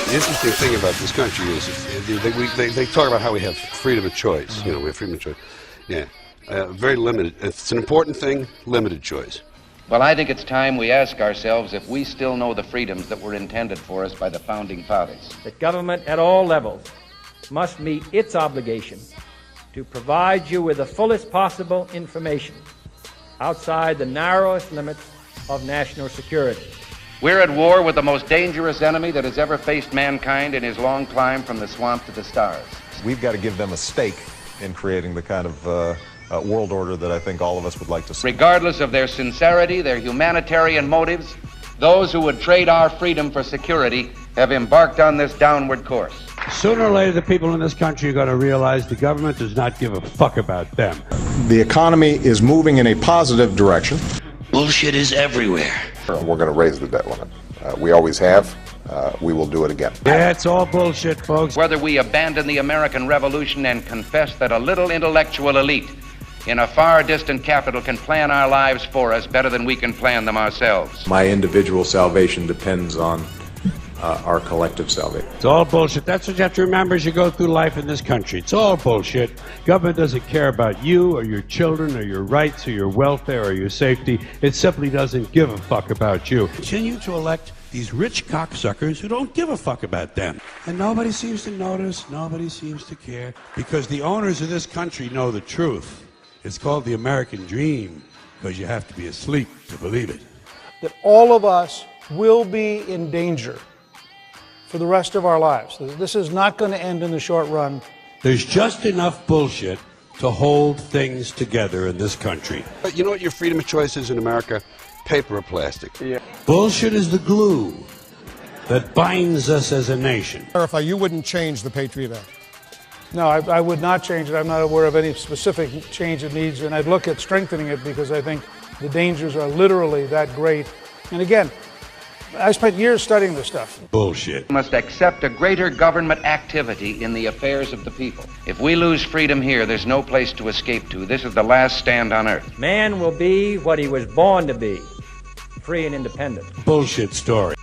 The interesting thing about this country is they talk about how we have freedom of choice. You know, we have freedom of choice. Yeah, very limited. It's an important thing, limited choice. Well, I think it's time we ask ourselves if we still know the freedoms that were intended for us by the Founding Fathers. That government at all levels must meet its obligation to provide you with the fullest possible information outside the narrowest limits of national security. We're at war with the most dangerous enemy that has ever faced mankind in his long climb from the swamp to the stars. We've got to give them a stake in creating the kind of world order that I think all of us would like to see. Regardless of their sincerity, their humanitarian motives, those who would trade our freedom for security have embarked on this downward course. Sooner or later, the people in this country are going to realize the government does not give a fuck about them. The economy is moving in a positive direction. Bullshit is everywhere. We're going to raise the debt limit. We always have. We will do it again. Yeah, it's all bullshit, folks. Whether we abandon the American Revolution and confess that a little intellectual elite in a far distant capital can plan our lives for us better than we can plan them ourselves. My individual salvation depends on our collective salvation. It's all bullshit. That's what you have to remember as you go through life in this country. It's all bullshit. Government doesn't care about you or your children or your rights or your welfare or your safety. It simply doesn't give a fuck about you. Continue to elect these rich cocksuckers who don't give a fuck about them. And nobody seems to notice, nobody seems to care, because the owners of this country know the truth. It's called the American dream, because you have to be asleep to believe it. That all of us will be in danger for the rest of our lives. This is not going to end in the short run. There's just enough bullshit to hold things together in this country. But you know what your freedom of choice is in America? Paper or plastic. Yeah. Bullshit is the glue that binds us as a nation. Clarify, you wouldn't change the Patriot Act? No, I would not change it. I'm not aware of any specific change it needs, and I'd look at strengthening it because I think the dangers are literally that great. And again, I spent years studying this stuff. Bullshit. We must accept a greater government activity in the affairs of the people. If we lose freedom here, there's no place to escape to. This is the last stand on earth. Man will be what he was born to be, free and independent. Bullshit story.